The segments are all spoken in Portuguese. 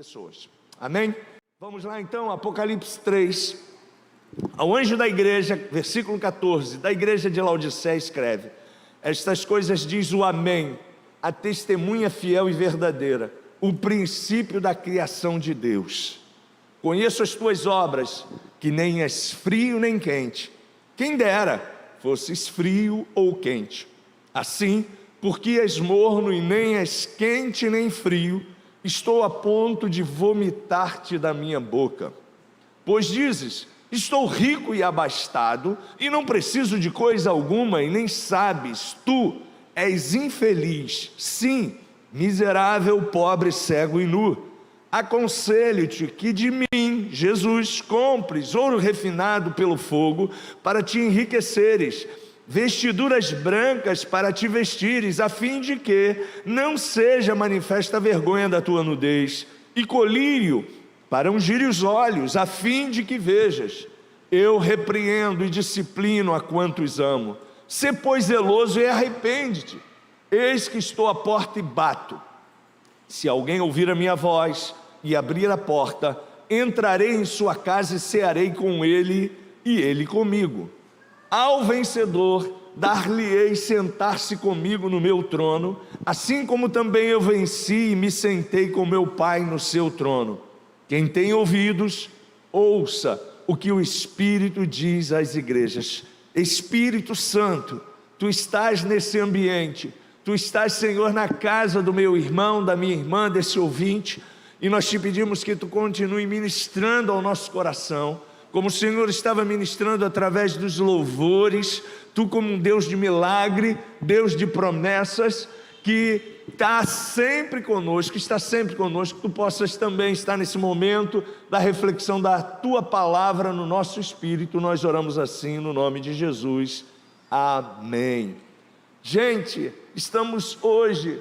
pessoas. Amém? Vamos lá então, Apocalipse 3. Ao anjo da igreja, versículo 14, da igreja de Laodiceia escreve: estas coisas diz o Amém, a testemunha fiel e verdadeira, o princípio da criação de Deus. Conheço as tuas obras, que nem és frio nem quente. Quem dera fosses frio ou quente. Assim, porque és morno e nem és quente nem frio, estou a ponto de vomitar-te da minha boca. Pois dizes: estou rico e abastado, e não preciso de coisa alguma, e nem sabes, tu és infeliz, sim, miserável, pobre, cego e nu. Aconselho-te que de mim, Jesus, compres ouro refinado pelo fogo, para te enriqueceres, vestiduras brancas para te vestires, a fim de que não seja manifesta a vergonha da tua nudez, e colírio para ungir os olhos, a fim de que vejas. Eu repreendo e disciplino a quantos amo. Sê, pois, zeloso e arrepende-te. Eis que estou à porta e bato. Se alguém ouvir a minha voz e abrir a porta, entrarei em sua casa e cearei com ele e ele comigo. Ao vencedor, dar-lhe-ei sentar-se comigo no meu trono, assim como também eu venci e me sentei com meu Pai no seu trono. Quem tem ouvidos, ouça o que o Espírito diz às igrejas. Espírito Santo, tu estás nesse ambiente, tu estás, Senhor, na casa do meu irmão, da minha irmã, desse ouvinte, e nós te pedimos que tu continue ministrando ao nosso coração, como o Senhor estava ministrando através dos louvores, tu como um Deus de milagre, Deus de promessas, que está sempre conosco, tu possas também estar nesse momento da reflexão da tua palavra no nosso espírito. Nós oramos assim no nome de Jesus, amém. Gente, estamos hoje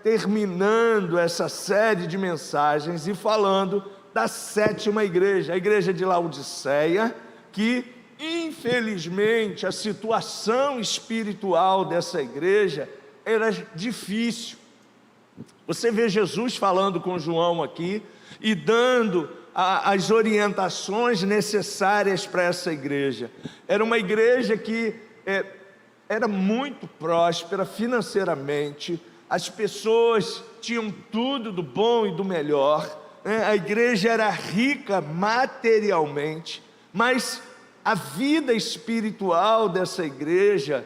terminando essa série de mensagens e falando da sétima igreja, a igreja de Laodiceia, que infelizmente a situação espiritual dessa igreja era difícil. Você vê Jesus falando com João aqui e dando as orientações necessárias para essa igreja. Era uma igreja que era muito próspera financeiramente, as pessoas tinham tudo do bom e do melhor, a igreja era rica materialmente, mas a vida espiritual dessa igreja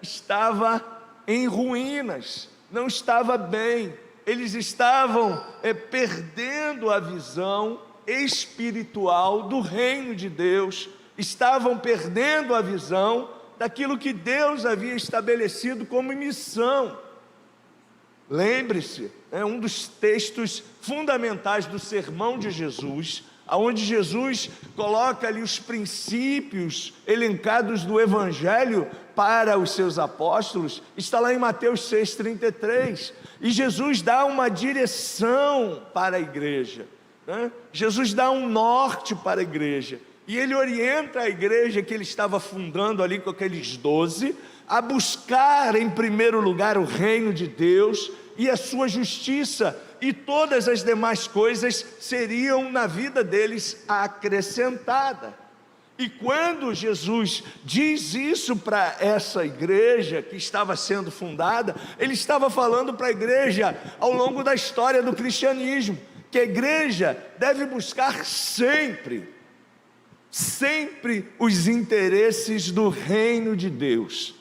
estava em ruínas, não estava bem. Eles estavam perdendo a visão espiritual do reino de Deus, estavam perdendo a visão daquilo que Deus havia estabelecido como missão. Lembre-se, um dos textos fundamentais do sermão de Jesus, onde Jesus coloca ali os princípios elencados do Evangelho para os seus apóstolos, está lá em Mateus 6,33, e Jesus dá uma direção para a igreja, Jesus dá um norte para a igreja, e ele orienta a igreja que ele estava fundando ali com aqueles 12, a buscar em primeiro lugar o reino de Deus e a sua justiça, e todas as demais coisas seriam na vida deles acrescentadas. E quando Jesus diz isso para essa igreja que estava sendo fundada, ele estava falando para a igreja ao longo da história do cristianismo, que a igreja deve buscar sempre os interesses do reino de Deus.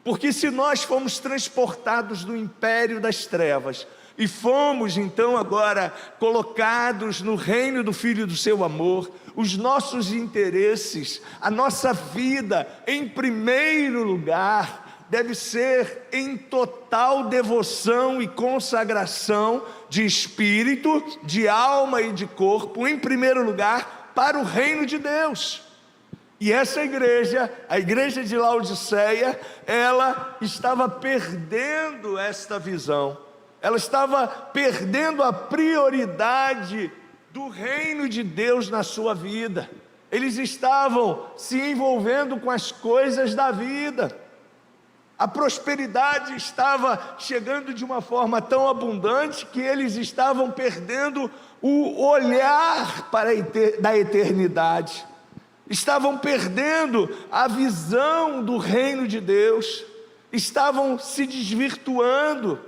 Porque se nós fomos transportados do império das trevas e fomos então agora colocados no reino do Filho do seu amor, os nossos interesses, a nossa vida em primeiro lugar deve ser em total devoção e consagração de espírito, de alma e de corpo, em primeiro lugar para o reino de Deus. E essa igreja, a igreja de Laodiceia, ela estava perdendo esta visão, ela estava perdendo a prioridade do reino de Deus na sua vida. Eles estavam se envolvendo com as coisas da vida. A prosperidade estava chegando de uma forma tão abundante que eles estavam perdendo o olhar da eternidade, estavam perdendo a visão do reino de Deus, estavam se desvirtuando,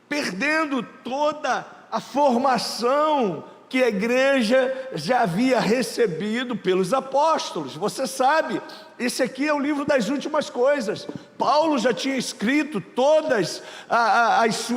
perdendo toda a formação que a igreja já havia recebido pelos apóstolos. Você sabe, esse aqui é o livro das últimas coisas. Paulo já tinha escrito todas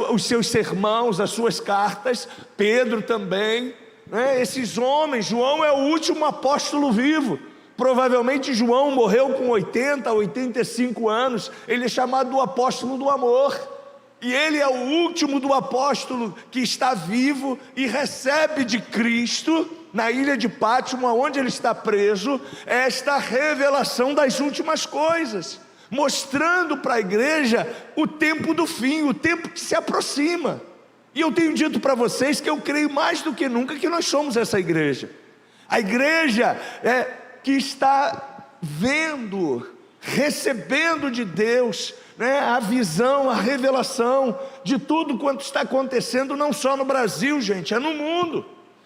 os seus sermãos, as suas cartas, Pedro também, né? Esses homens, João é o último apóstolo vivo. Provavelmente João morreu com 80, 85 anos, ele é chamado do apóstolo do amor. E ele é o último do apóstolo que está vivo e recebe de Cristo, na ilha de Pátimo, onde ele está preso, esta revelação das últimas coisas, mostrando para a igreja o tempo do fim, o tempo que se aproxima. E eu tenho dito para vocês que eu creio mais do que nunca que nós somos essa igreja. A igreja que está vendo, recebendo de Deus, a visão, a revelação de tudo quanto está acontecendo, não só no Brasil, gente, é no mundo.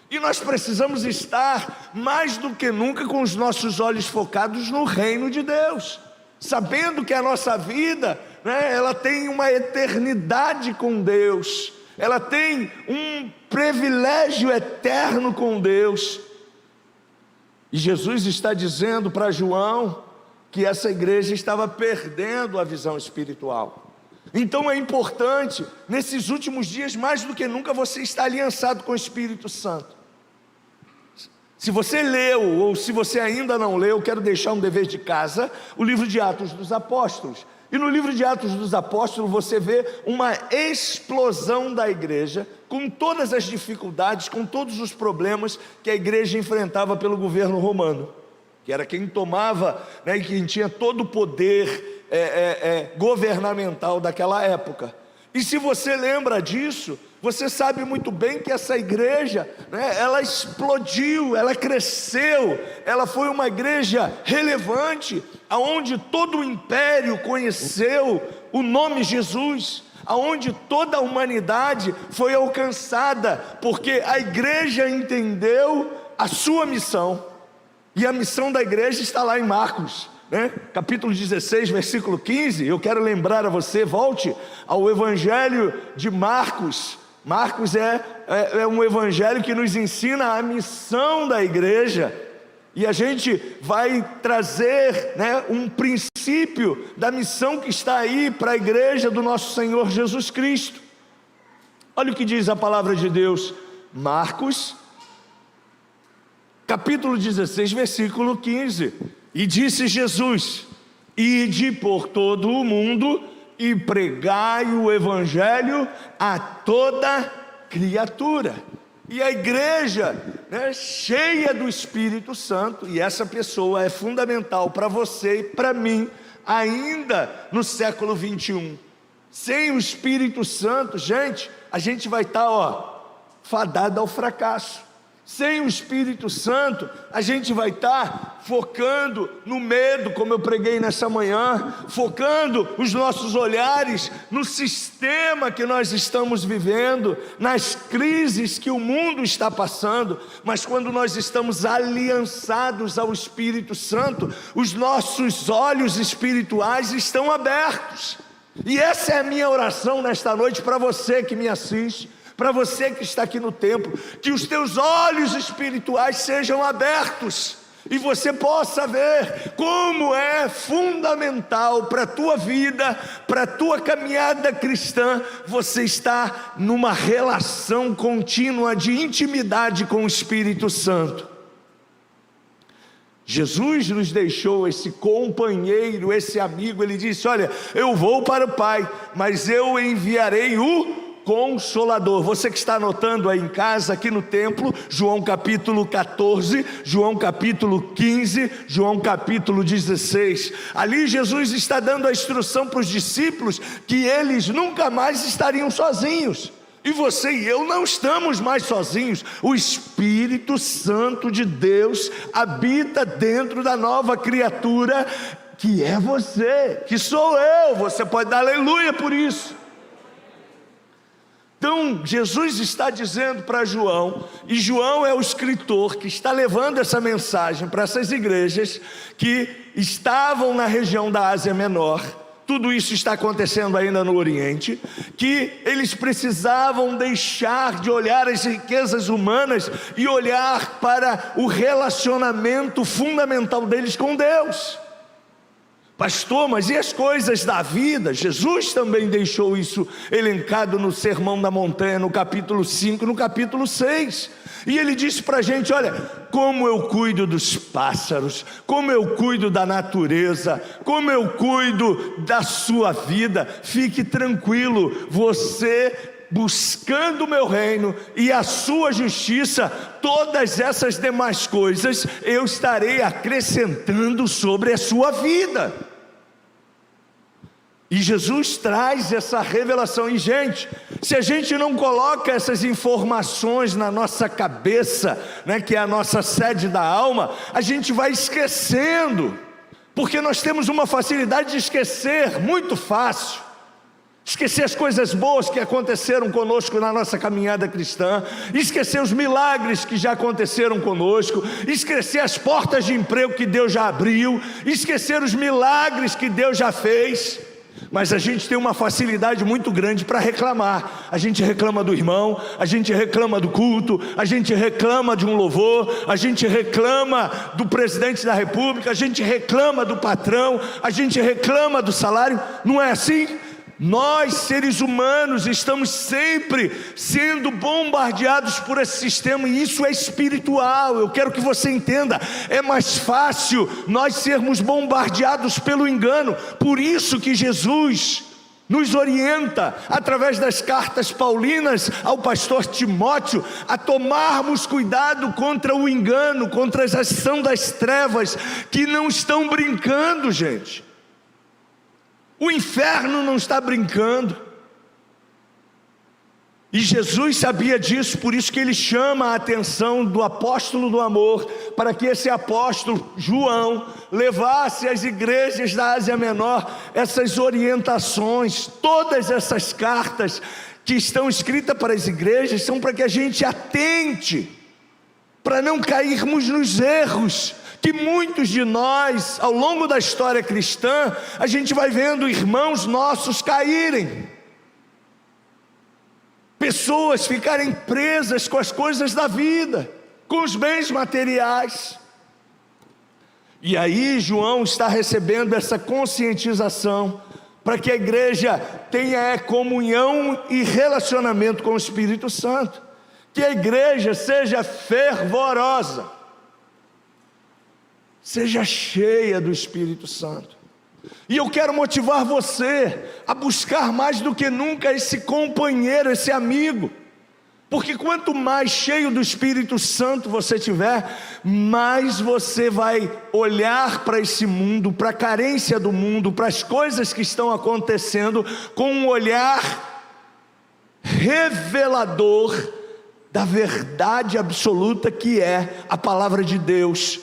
E nós precisamos estar mais do que nunca com os nossos olhos focados no reino de Deus, sabendo que a nossa vida, ela tem uma eternidade com Deus, ela tem um privilégio eterno com Deus. E Jesus está dizendo para João que essa igreja estava perdendo a visão espiritual. Então é importante, nesses últimos dias, mais do que nunca, você estar aliançado com o Espírito Santo. Se você leu, ou se você ainda não leu, quero deixar um dever de casa, o livro de Atos dos Apóstolos. E no livro de Atos dos Apóstolos você vê uma explosão da igreja, com todas as dificuldades, com todos os problemas que a igreja enfrentava pelo governo romano, que era quem tomava, e quem tinha todo o poder governamental daquela época. E se você lembra disso, você sabe muito bem que essa igreja, ela explodiu, ela cresceu, ela foi uma igreja relevante, aonde todo o império conheceu o nome Jesus, aonde toda a humanidade foi alcançada, porque a igreja entendeu a sua missão. E a missão da igreja está lá em Marcos, capítulo 16, versículo 15. Eu quero lembrar a você, volte ao evangelho de Marcos. Marcos é um evangelho que nos ensina a missão da igreja. E a gente vai trazer um princípio da missão que está aí para a igreja do nosso Senhor Jesus Cristo. Olha o que diz a palavra de Deus, Marcos capítulo 16, versículo 15. E disse Jesus: ide por todo o mundo e pregai o evangelho a toda criatura. E a igreja, cheia do Espírito Santo, e essa pessoa é fundamental para você e para mim, ainda no século 21. Sem o Espírito Santo, gente, a gente vai estar fadado ao fracasso. Sem o Espírito Santo, a gente vai estar focando no medo, como eu preguei nessa manhã, focando os nossos olhares no sistema que nós estamos vivendo, nas crises que o mundo está passando. Mas quando nós estamos aliançados ao Espírito Santo, os nossos olhos espirituais estão abertos. E essa é a minha oração nesta noite para você que me assiste, para você que está aqui no templo, que os teus olhos espirituais sejam abertos e você possa ver como é fundamental para a tua vida, para a tua caminhada cristã, você estar numa relação contínua de intimidade com o Espírito Santo. Jesus nos deixou esse companheiro, esse amigo. Ele disse: olha, eu vou para o Pai, mas eu enviarei o Consolador. Você que está anotando aí em casa, aqui no templo, João capítulo 14, João capítulo 15, João capítulo 16. Ali Jesus está dando a instrução para os discípulos que eles nunca mais estariam sozinhos. E você e eu não estamos mais sozinhos. O Espírito Santo de Deus habita dentro da nova criatura, que é você, que sou eu. Você pode dar aleluia por isso. Então Jesus está dizendo para João, e João é o escritor que está levando essa mensagem para essas igrejas que estavam na região da Ásia Menor. Tudo isso está acontecendo ainda no Oriente, que eles precisavam deixar de olhar as riquezas humanas e olhar para o relacionamento fundamental deles com Deus. Pastor, mas e as coisas da vida? Jesus também deixou isso elencado no Sermão da Montanha, no capítulo 5, no capítulo 6. E ele disse para a gente, olha, como eu cuido dos pássaros, como eu cuido da natureza, como eu cuido da sua vida. Fique tranquilo, você buscando o meu reino e a sua justiça, todas essas demais coisas eu estarei acrescentando sobre a sua vida. E Jesus traz essa revelação. E gente, se a gente não coloca essas informações na nossa cabeça, né, que é a nossa sede da alma, a gente vai esquecendo, porque nós temos uma facilidade de esquecer, muito fácil. Esquecer as coisas boas que aconteceram conosco na nossa caminhada cristã, esquecer os milagres que já aconteceram conosco, esquecer as portas de emprego que Deus já abriu, esquecer os milagres que Deus já fez. Mas a gente tem uma facilidade muito grande para reclamar. A gente reclama do irmão, a gente reclama do culto, a gente reclama de um louvor, a gente reclama do presidente da república, a gente reclama do patrão, a gente reclama do salário. Não é assim? Nós, seres humanos, estamos sempre sendo bombardeados por esse sistema, e isso é espiritual. Eu quero que você entenda, é mais fácil nós sermos bombardeados pelo engano. Por isso que Jesus nos orienta, através das cartas paulinas ao pastor Timóteo, a tomarmos cuidado contra o engano, contra a ação das trevas, que não estão brincando, gente. O inferno não está brincando, e Jesus sabia disso, por isso que ele chama a atenção do apóstolo do amor, para que esse apóstolo, João, levasse às igrejas da Ásia Menor essas orientações. Todas essas cartas que estão escritas para as igrejas são para que a gente atente, para não cairmos nos erros que muitos de nós, ao longo da história cristã, a gente vai vendo irmãos nossos caírem, pessoas ficarem presas com as coisas da vida, com os bens materiais. E aí João está recebendo essa conscientização, para que a igreja tenha comunhão e relacionamento com o Espírito Santo, que a igreja seja fervorosa, seja cheia do Espírito Santo. E eu quero motivar você a buscar mais do que nunca esse companheiro, esse amigo, porque quanto mais cheio do Espírito Santo você tiver, mais você vai olhar para esse mundo, para a carência do mundo, para as coisas que estão acontecendo, com um olhar revelador da verdade absoluta que é a palavra de Deus,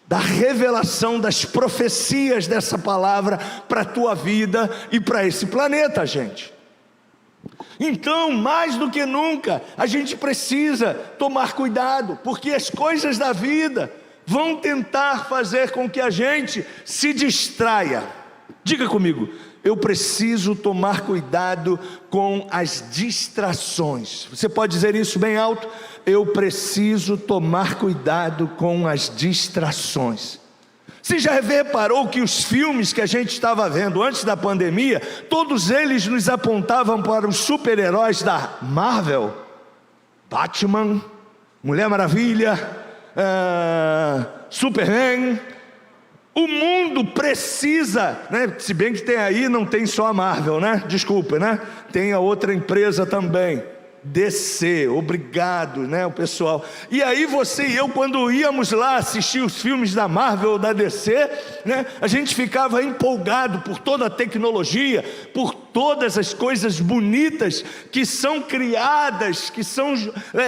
da revelação das profecias dessa palavra para a tua vida e para esse planeta, gente. Então, mais do que nunca, a gente precisa tomar cuidado, porque as coisas da vida vão tentar fazer com que a gente se distraia. Diga comigo, eu preciso tomar cuidado com as distrações. Você pode dizer isso bem alto? Eu preciso tomar cuidado com as distrações. Você já reparou que os filmes que a gente estava vendo antes da pandemia, todos eles nos apontavam para os super-heróis da Marvel? Batman, Mulher Maravilha, Superman. O mundo precisa, né? Se bem que tem aí, não tem só a Marvel, né? Desculpa, né? Tem a outra empresa também, DC, obrigado, né, o pessoal. E aí você e eu, quando íamos lá assistir os filmes da Marvel ou da DC, né, a gente ficava empolgado por toda a tecnologia, por todas as coisas bonitas que são criadas, que são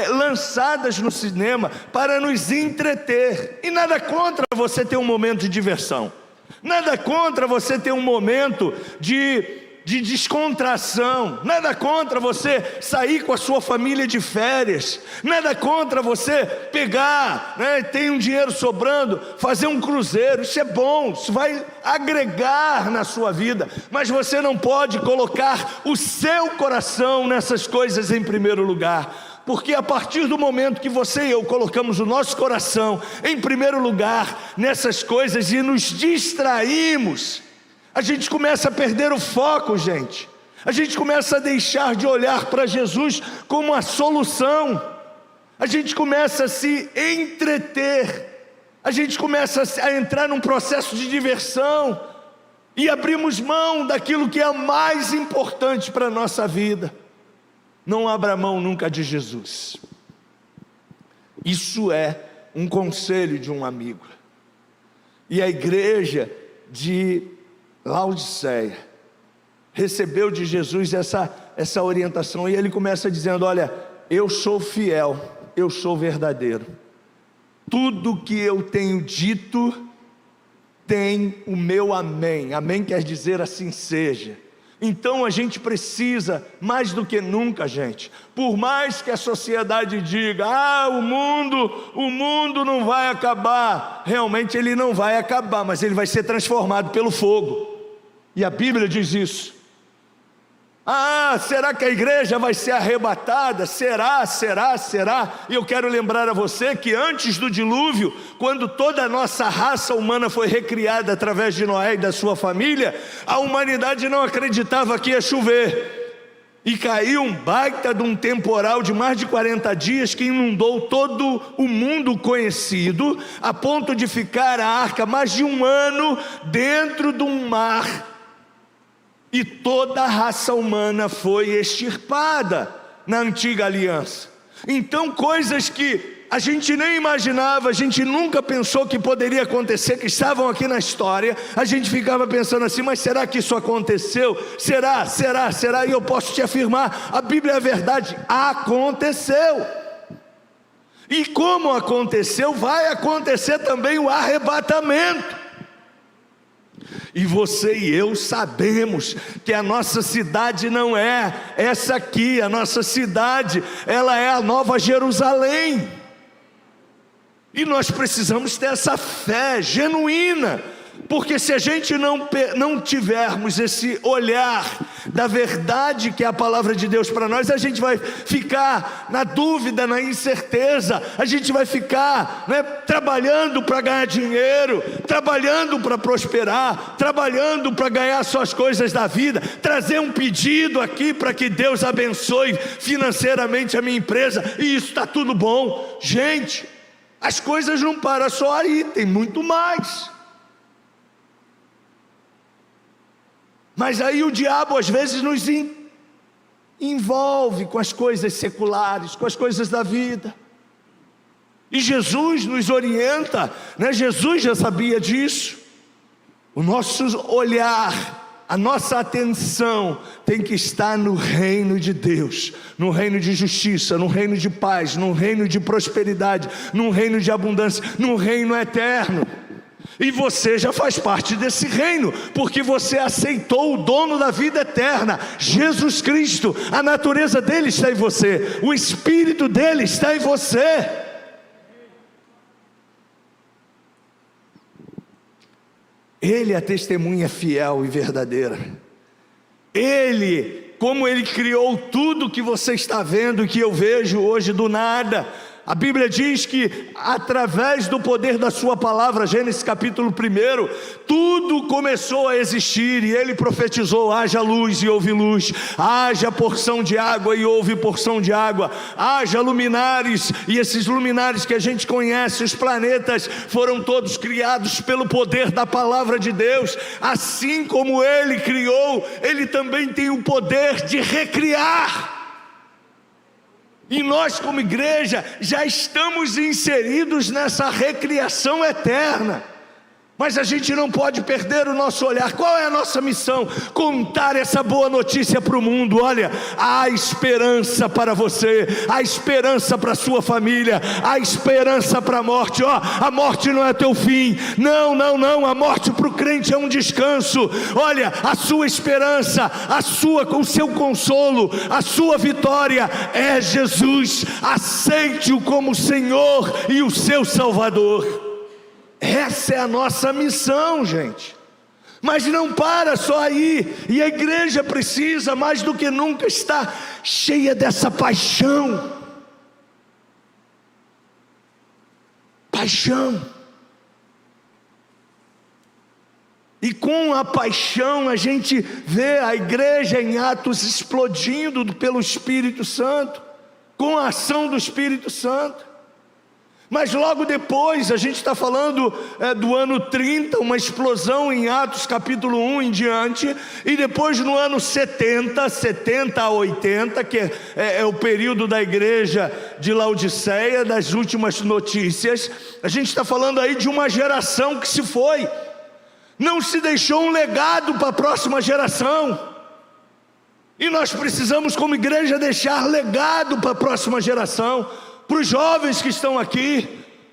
lançadas no cinema para nos entreter. E nada contra você ter um momento de diversão, Nada contra você ter um momento de descontração, nada contra você sair com a sua família de férias, nada contra você pegar, tem um dinheiro sobrando, fazer um cruzeiro. Isso é bom, isso vai agregar na sua vida, mas você não pode colocar o seu coração nessas coisas em primeiro lugar, porque a partir do momento que você e eu colocamos o nosso coração em primeiro lugar nessas coisas e nos distraímos, a gente começa a perder o foco, gente. A gente começa a deixar de olhar para Jesus como a solução. A gente começa a se entreter. A gente começa a entrar num processo de diversão. E abrimos mão daquilo que é mais importante para a nossa vida. Não abra mão nunca de Jesus. Isso é um conselho de um amigo. E a igreja de Laodiceia recebeu de Jesus essa orientação, e ele começa dizendo: olha, eu sou fiel, eu sou verdadeiro, tudo que eu tenho dito tem o meu amém. Amém quer dizer assim seja. Então a gente precisa, mais do que nunca, gente, por mais que a sociedade diga: o mundo não vai acabar, realmente ele não vai acabar, mas ele vai ser transformado pelo fogo, e a Bíblia diz isso. Será que a igreja vai ser arrebatada? Será? E eu quero lembrar a você que antes do dilúvio, quando toda a nossa raça humana foi recriada através de Noé e da sua família, a humanidade não acreditava que ia chover, e caiu um baita de um temporal de mais de 40 dias que inundou todo o mundo conhecido, a ponto de ficar a arca mais de um ano dentro de um mar. E toda a raça humana foi extirpada na antiga aliança. Então coisas que a gente nem imaginava, a gente nunca pensou que poderia acontecer, que estavam aqui na história, a gente ficava pensando assim: mas será que isso aconteceu? Será? E eu posso te afirmar, a Bíblia é a verdade, aconteceu. E como aconteceu, vai acontecer também o arrebatamento. E você e eu sabemos que a nossa cidade não é essa aqui, a nossa cidade, ela é a Nova Jerusalém. E nós precisamos ter essa fé genuína, porque se a gente não tivermos esse olhar da verdade que é a palavra de Deus para nós, a gente vai ficar na dúvida, na incerteza, a gente vai ficar trabalhando para ganhar dinheiro, trabalhando para prosperar, trabalhando para ganhar só as coisas da vida, trazer um pedido aqui para que Deus abençoe financeiramente a minha empresa, e isso está tudo bom. Gente, as coisas não param só aí, tem muito mais. Mas aí o diabo às vezes nos envolve com as coisas seculares, com as coisas da vida. E Jesus nos orienta, Jesus já sabia disso. O nosso olhar, a nossa atenção tem que estar no reino de Deus, no reino de justiça, no reino de paz, no reino de prosperidade, no reino de abundância, no reino eterno. E você já faz parte desse reino, porque você aceitou o dono da vida eterna, Jesus Cristo. A natureza dele está em você, o Espírito dele está em você. Ele é a testemunha fiel e verdadeira. Ele, como ele criou tudo que você está vendo e que eu vejo hoje do nada. A Bíblia diz que através do poder da sua palavra, Gênesis capítulo 1, tudo começou a existir, e ele profetizou: haja luz e houve luz, haja porção de água e houve porção de água, haja luminares, e esses luminares que a gente conhece, os planetas, foram todos criados pelo poder da palavra de Deus. Assim como ele criou, ele também tem o poder de recriar. E nós, como igreja, já estamos inseridos nessa recriação eterna. Mas a gente não pode perder o nosso olhar. Qual é a nossa missão? Contar essa boa notícia para o mundo. Olha, há esperança para você, há esperança para a sua família, há esperança para a morte. A morte não é teu fim. Não, a morte para o crente é um descanso. Olha, a sua esperança, o seu consolo, a sua vitória é Jesus. Aceite-o como Senhor e o seu Salvador. Essa é a nossa missão, gente. Mas não para só aí. E a igreja precisa, mais do que nunca, estar cheia dessa paixão. Paixão. E com a paixão a gente vê a igreja em Atos explodindo pelo Espírito Santo, com a ação do Espírito Santo. Mas logo depois, a gente está falando do ano 30, uma explosão em Atos capítulo 1 em diante, e depois no ano 70 a 80, que é o período da igreja de Laodiceia, das últimas notícias, a gente está falando aí de uma geração que se foi, não se deixou um legado para a próxima geração, e nós precisamos como igreja deixar legado para a próxima geração, para os jovens que estão aqui,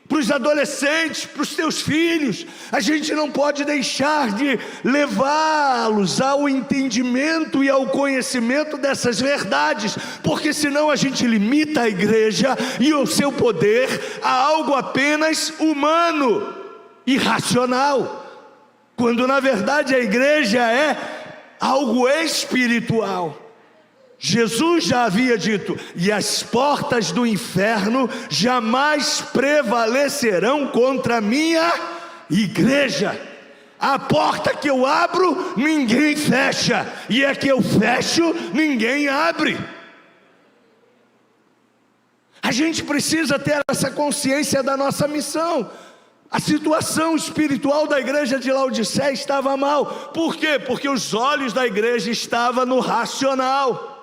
para os adolescentes, para os teus filhos. A gente não pode deixar de levá-los ao entendimento e ao conhecimento dessas verdades, porque senão a gente limita a igreja e o seu poder a algo apenas humano e racional, quando na verdade a igreja é algo espiritual. Jesus já havia dito: e as portas do inferno jamais prevalecerão contra a minha igreja. A porta que eu abro, ninguém fecha, e a que eu fecho, ninguém abre. A gente precisa ter essa consciência da nossa missão. A situação espiritual da igreja de Laodiceia estava mal. Por quê? Porque os olhos da igreja estavam no racional.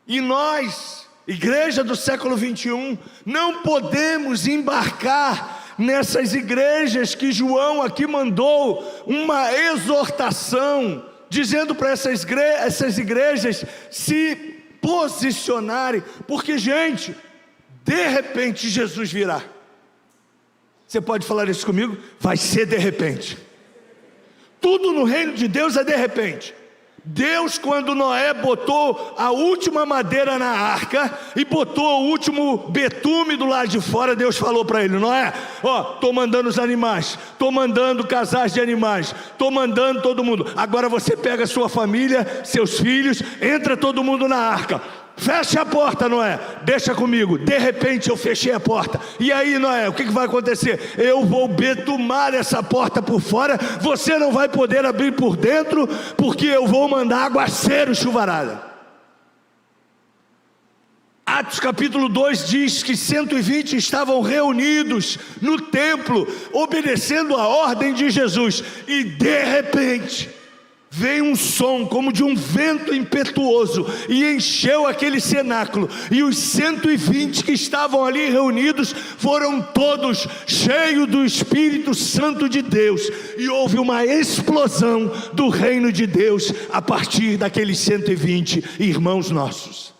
E nós, igreja do século 21, não podemos embarcar nessas igrejas que João aqui mandou uma exortação, dizendo para essas igrejas se posicionarem, porque gente, de repente Jesus virá. Você pode falar isso comigo? Vai ser de repente. Tudo no reino de Deus é de repente. Deus, quando Noé botou a última madeira na arca e botou o último betume do lado de fora, Deus falou para ele: Noé, estou mandando os animais, estou mandando casais de animais, estou mandando todo mundo. Agora você pega a sua família, seus filhos, entra todo mundo na arca. Fecha a porta, Noé, deixa comigo. De repente eu fechei a porta. E aí, Noé, o que vai acontecer? Eu vou betumar essa porta por fora. Você não vai poder abrir por dentro, porque eu vou mandar aguaceiro, chuvarada. Atos capítulo 2 diz que 120 estavam reunidos no templo, obedecendo a ordem de Jesus. E de repente veio um som como de um vento impetuoso e encheu aquele cenáculo, e os 120 que estavam ali reunidos foram todos cheios do Espírito Santo de Deus, e houve uma explosão do reino de Deus a partir daqueles 120 irmãos nossos.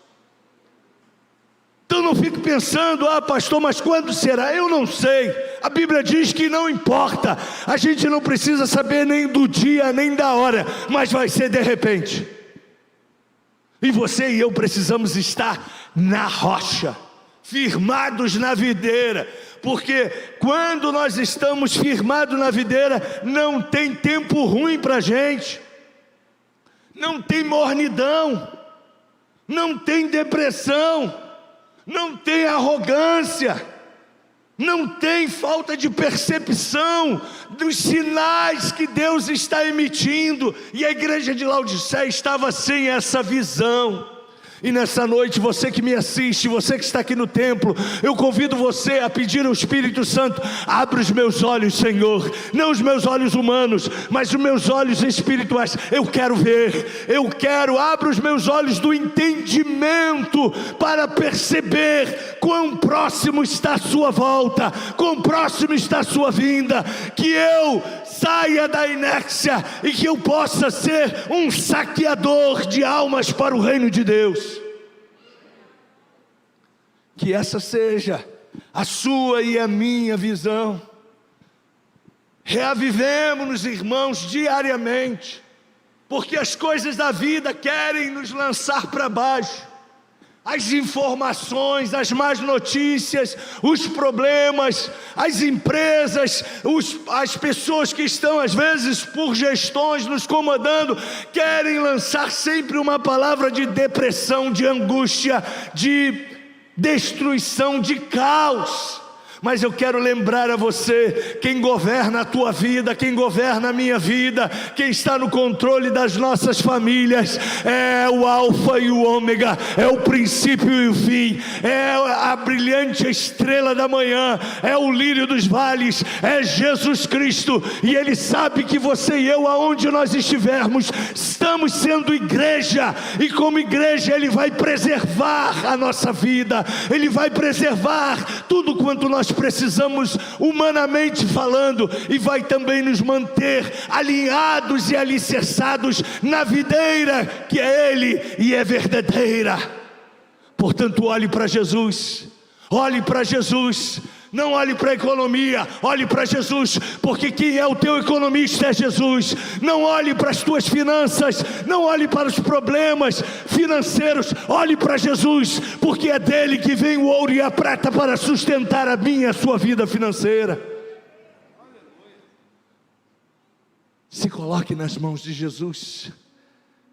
Então não fique pensando: pastor, mas quando será? Eu não sei. A Bíblia diz que não importa. A gente não precisa saber nem do dia, nem da hora, mas vai ser de repente. E você e eu precisamos estar na rocha, firmados na videira, porque quando nós estamos firmados na videira, não tem tempo ruim para a gente, não tem mornidão, não tem depressão, não tem arrogância, não tem falta de percepção dos sinais que Deus está emitindo. E a igreja de Laodiceia estava sem essa visão. E nessa noite, você que me assiste, você que está aqui no templo, eu convido você a pedir ao Espírito Santo: abre os meus olhos, Senhor, não os meus olhos humanos, mas os meus olhos espirituais. Eu quero ver, abre os meus olhos do entendimento para perceber quão próximo está a sua volta, quão próximo está a sua vinda, que eu saia da inércia e que eu possa ser um saqueador de almas para o reino de Deus. Que essa seja a sua e a minha visão. Reavivemos-nos, irmãos, diariamente, porque as coisas da vida querem nos lançar para baixo. As informações, as más notícias, os problemas, as empresas, as pessoas que estão às vezes por gestões nos comandando, querem lançar sempre uma palavra de depressão, de angústia, de destruição, de caos. Mas eu quero lembrar a você: quem governa a tua vida, quem governa a minha vida, quem está no controle das nossas famílias, é o Alfa e o Ômega, é o princípio e o fim, é a brilhante estrela da manhã, é o lírio dos vales, é Jesus Cristo. E Ele sabe que você e eu, aonde nós estivermos, estamos sendo igreja, e como igreja Ele vai preservar a nossa vida, Ele vai preservar tudo quanto nós precisamos humanamente falando, e vai também nos manter alinhados e alicerçados na videira que é Ele e é verdadeira. Portanto, olhe para Jesus, olhe para Jesus. Não olhe para a economia, olhe para Jesus, porque quem é o teu economista é Jesus. Não olhe para as tuas finanças, não olhe para os problemas financeiros, olhe para Jesus, porque é dele que vem o ouro e a prata para sustentar a minha e a sua vida financeira. Se coloque nas mãos de Jesus.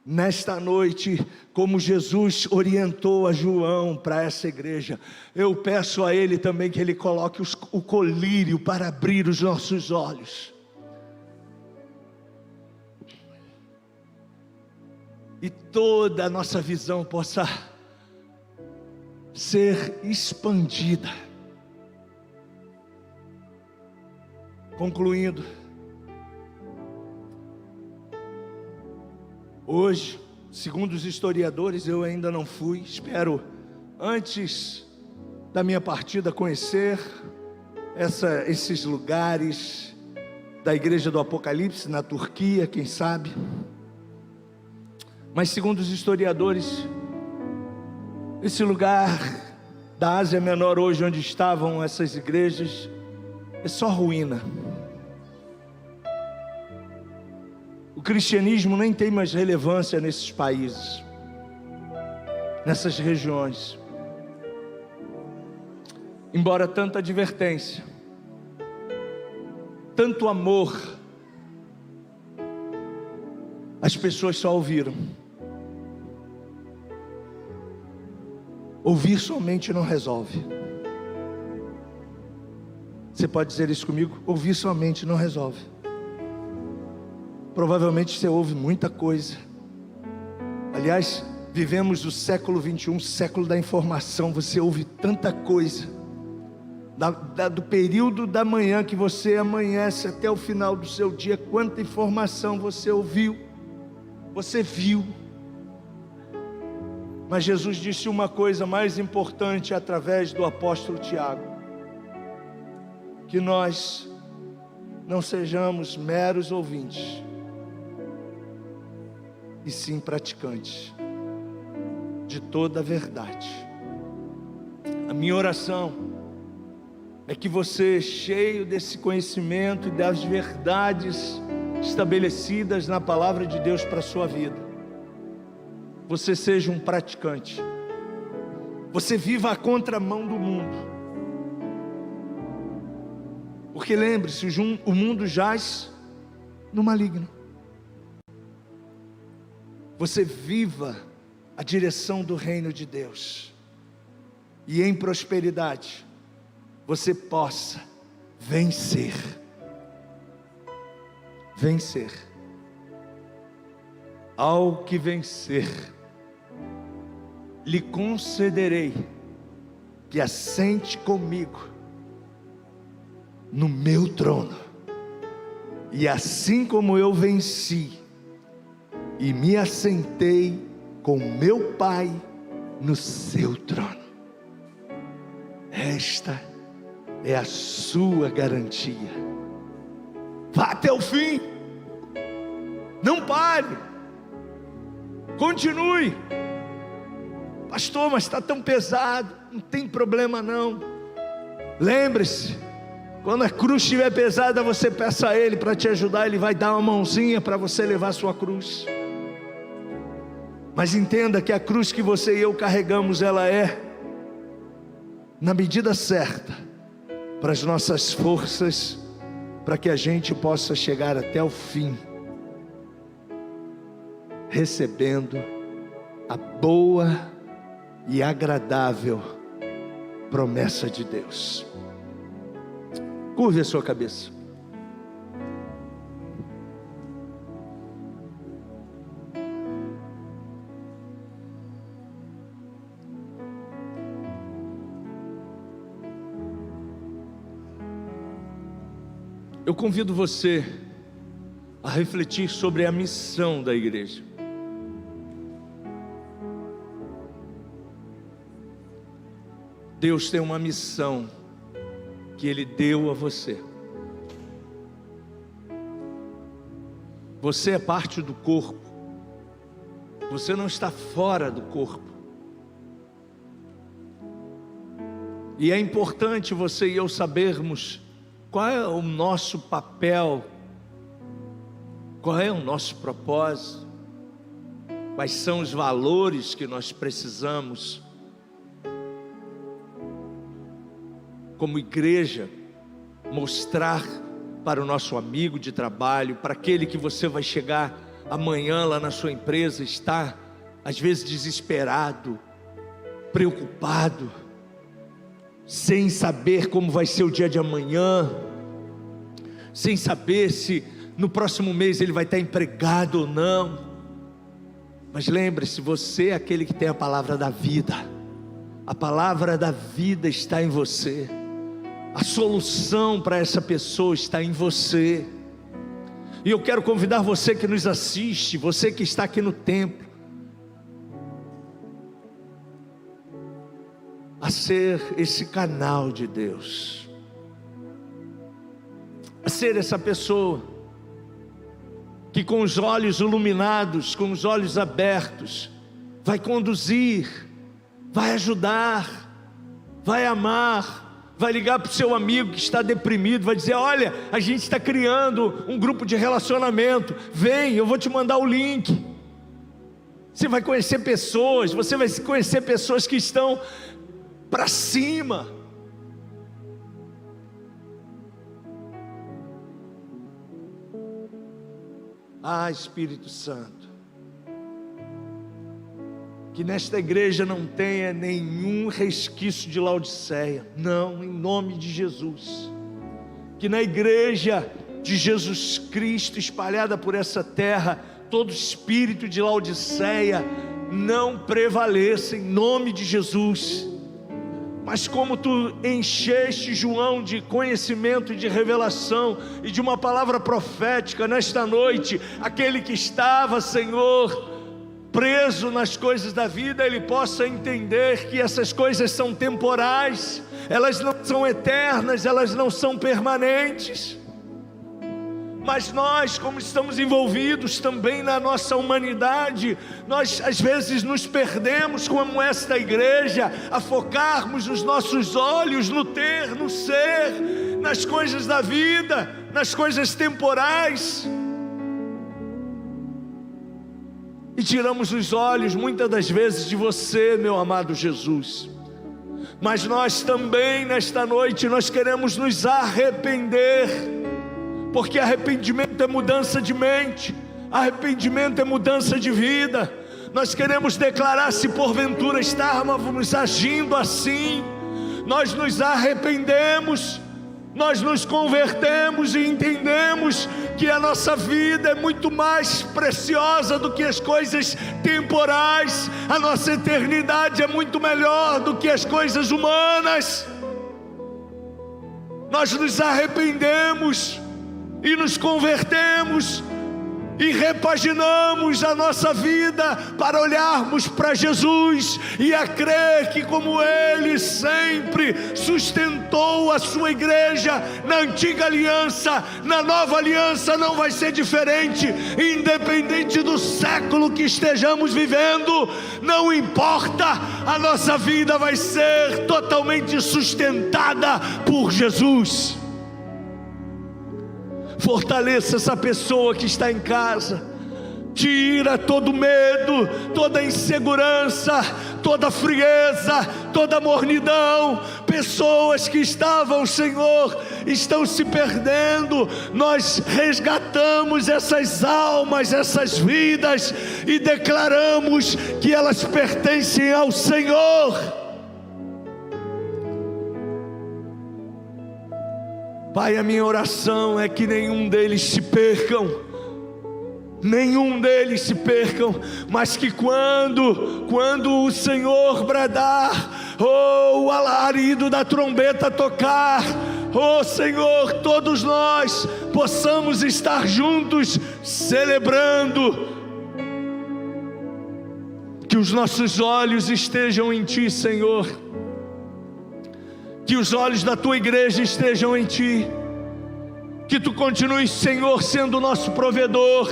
Nesta noite, como Jesus orientou a João para essa igreja, eu peço a Ele também que Ele coloque o colírio para abrir os nossos olhos. E toda a nossa visão possa ser expandida. Concluindo, hoje, segundo os historiadores, eu ainda não fui, espero antes da minha partida conhecer esses lugares da igreja do Apocalipse, na Turquia, quem sabe. Mas segundo os historiadores, esse lugar da Ásia Menor hoje, onde estavam essas igrejas, é só ruína. O cristianismo nem tem mais relevância nesses países, nessas regiões. Embora tanta advertência, tanto amor, as pessoas só ouviram. Ouvir somente não resolve. Você pode dizer isso comigo? Ouvir somente não resolve. Provavelmente você ouve muita coisa. Aliás, vivemos o século 21, século da informação. Você ouve tanta coisa. Do período da manhã que você amanhece até o final do seu dia, quanta informação você ouviu, você viu. Mas Jesus disse uma coisa mais importante através do apóstolo Tiago: que nós não sejamos meros ouvintes, e sim praticantes de toda a verdade. A minha oração é que você, cheio desse conhecimento e das verdades estabelecidas na palavra de Deus para a sua vida, você seja um praticante. Você viva a contramão do mundo. Porque lembre-se, o mundo jaz no maligno. Você viva a direção do reino de Deus, e em prosperidade você possa vencer. Vencer. Ao que vencer, lhe concederei que assente comigo no meu trono, e assim como eu venci e me assentei com meu Pai no seu trono. Esta é a sua garantia. Vá até o fim, não pare, continue. Pastor, mas está tão pesado. Não tem problema não. Lembre-se, quando a cruz estiver pesada, você peça a Ele para te ajudar. Ele vai dar uma mãozinha para você levar a sua cruz. Mas entenda que a cruz que você e eu carregamos, ela é na medida certa para as nossas forças, para que a gente possa chegar até o fim, recebendo a boa e agradável promessa de Deus. Curve a sua cabeça. Eu convido você a refletir sobre a missão da igreja. Deus tem uma missão que Ele deu a você. Você é parte do corpo. Você não está fora do corpo. E é importante você e eu sabermos qual é o nosso papel, qual é o nosso propósito, quais são os valores que nós precisamos como igreja mostrar para o nosso amigo de trabalho, para aquele que você vai chegar amanhã lá na sua empresa, está às vezes desesperado, preocupado, sem saber como vai ser o dia de amanhã, sem saber se no próximo mês ele vai estar empregado ou não. Mas lembre-se, você é aquele que tem a palavra da vida. A palavra da vida está em você. A solução para essa pessoa está em você. E eu quero convidar você que nos assiste, você que está aqui no templo, a ser esse canal de Deus, a ser essa pessoa que com os olhos iluminados, com os olhos abertos, vai conduzir, vai ajudar, vai amar, vai ligar para o seu amigo que está deprimido, vai dizer: olha, a gente está criando um grupo de relacionamento, vem, eu vou te mandar o link. Você vai conhecer pessoas, você vai conhecer pessoas que estão para cima. Ah, Espírito Santo, que nesta igreja não tenha nenhum resquício de Laodiceia, não, em nome de Jesus. Que na igreja de Jesus Cristo espalhada por essa terra, todo espírito de Laodiceia não prevaleça, em nome de Jesus. Mas como tu encheste João de conhecimento e de revelação e de uma palavra profética nesta noite, aquele que estava, Senhor, preso nas coisas da vida, ele possa entender que essas coisas são temporais, elas não são eternas, elas não são permanentes. Mas nós, como estamos envolvidos também na nossa humanidade, nós às vezes nos perdemos, como esta igreja, a focarmos os nossos olhos no ter, no ser, nas coisas da vida, nas coisas temporais, e tiramos os olhos muitas das vezes de você, meu amado Jesus. Mas nós também nesta noite, nós queremos nos arrepender, porque arrependimento é mudança de mente, arrependimento é mudança de vida. Nós queremos declarar, se porventura estávamos agindo assim, nós nos arrependemos, nós nos convertemos e entendemos que a nossa vida é muito mais preciosa do que as coisas temporais, a nossa eternidade é muito melhor do que as coisas humanas. Nós nos arrependemos e nos convertemos e repaginamos a nossa vida para olharmos para Jesus e a crer que, como Ele sempre sustentou a sua igreja na antiga aliança, na nova aliança não vai ser diferente. Independente do século que estejamos vivendo, não importa, a nossa vida vai ser totalmente sustentada por Jesus. Fortaleça essa pessoa que está em casa, tira todo medo, toda insegurança, toda frieza, toda mornidão. Pessoas que estavam, Senhor, estão se perdendo. Nós resgatamos essas almas, essas vidas e declaramos que elas pertencem ao Senhor. Pai, a minha oração é que nenhum deles se percam, mas que quando o Senhor bradar, o alarido da trombeta tocar, Senhor, todos nós possamos estar juntos celebrando, que os nossos olhos estejam em Ti, Senhor, que os olhos da Tua igreja estejam em Ti, que Tu continues, Senhor, sendo o nosso provedor.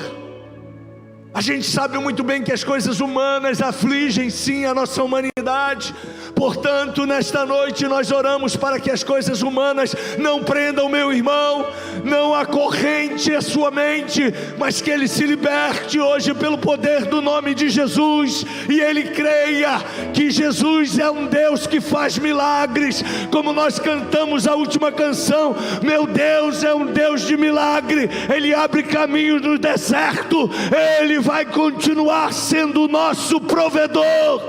A gente sabe muito bem que as coisas humanas afligem sim a nossa humanidade. Portanto, nesta noite nós oramos para que as coisas humanas não prendam meu irmão, não acorrente a sua mente, mas que ele se liberte hoje pelo poder do nome de Jesus, e ele creia que Jesus é um Deus que faz milagres, como nós cantamos a última canção. Meu Deus é um Deus de milagre, Ele abre caminhos no deserto, Ele vai continuar sendo o nosso provedor,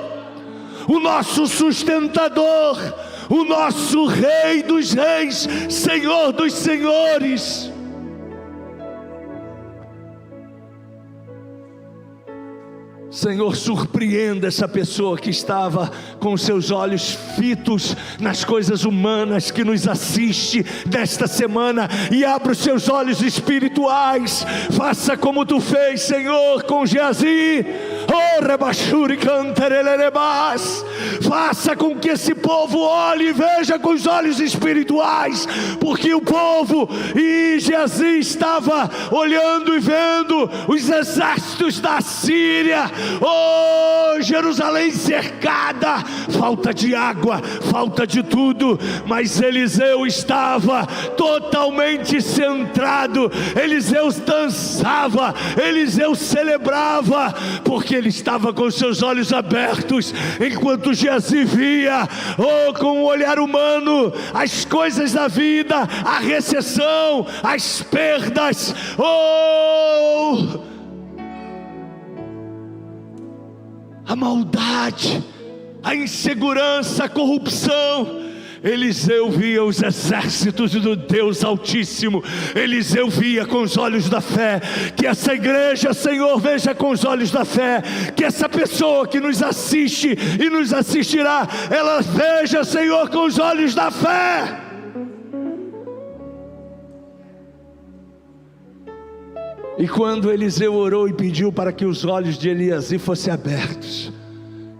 o nosso sustentador, o nosso Rei dos reis, Senhor dos senhores. Senhor, surpreenda essa pessoa que estava com seus olhos fitos nas coisas humanas, que nos assiste desta semana, e abra os seus olhos espirituais. Faça como Tu fez, Senhor, com Geazi. Faça com que esse povo olhe e veja com os olhos espirituais, porque o povo e Geazi estava olhando e vendo os exércitos da Síria, Jerusalém cercada, falta de água, falta de tudo, mas Eliseu estava totalmente centrado. Eliseu dançava, Eliseu celebrava, porque ele estava com seus olhos abertos, enquanto Geazi via, com o olhar humano, as coisas da vida, a recessão, as perdas, a maldade, a insegurança, a corrupção. Eliseu via os exércitos do Deus Altíssimo. Eliseu via com os olhos da fé. Que essa igreja, Senhor, veja com os olhos da fé. Que essa pessoa que nos assiste e nos assistirá, ela veja, Senhor, com os olhos da fé. E quando Eliseu orou e pediu para que os olhos de Eliasi fossem abertos,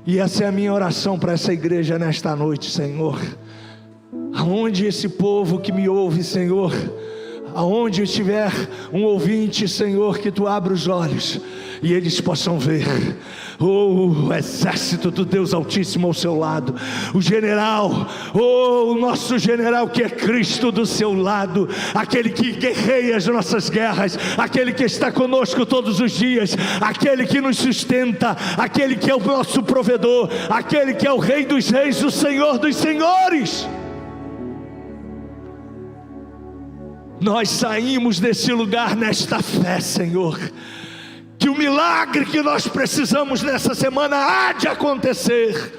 e essa é a minha oração para essa igreja nesta noite, Senhor, aonde esse povo que me ouve, Senhor, aonde estiver um ouvinte, Senhor, que Tu abra os olhos e eles possam ver o exército do Deus Altíssimo ao seu lado, o general, o nosso general que é Cristo do seu lado, aquele que guerreia as nossas guerras, aquele que está conosco todos os dias, aquele que nos sustenta, aquele que é o nosso provedor, aquele que é o Rei dos reis, o Senhor dos senhores. Nós saímos desse lugar nesta fé, Senhor, que o milagre que nós precisamos nessa semana há de acontecer.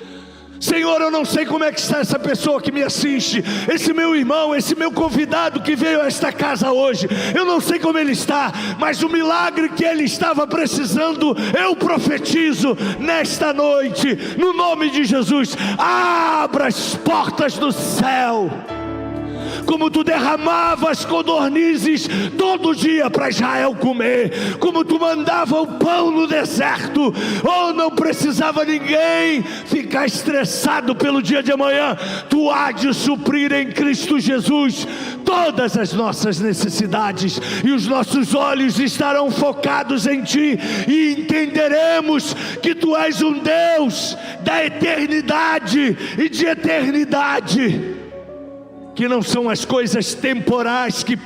Senhor, eu não sei como é que está essa pessoa que me assiste, esse meu irmão, esse meu convidado que veio a esta casa hoje. Eu não sei como ele está, mas o milagre que ele estava precisando, eu profetizo nesta noite, no nome de Jesus. Abra as portas do céu, como tu derramavas codornizes todo dia para Israel comer, como tu mandava o pão no deserto, não precisava ninguém ficar estressado pelo dia de amanhã. Tu há de suprir em Cristo Jesus todas as nossas necessidades, e os nossos olhos estarão focados em ti, e entenderemos que tu és um Deus da eternidade e de eternidade, que não são as coisas temporais que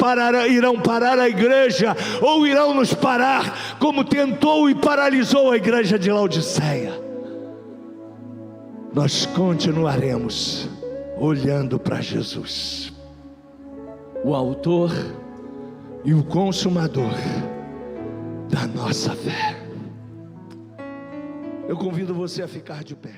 irão parar a igreja, ou irão nos parar, como tentou e paralisou a igreja de Laodiceia. Nós continuaremos olhando para Jesus, o autor e o consumador da nossa fé. Eu convido você a ficar de pé.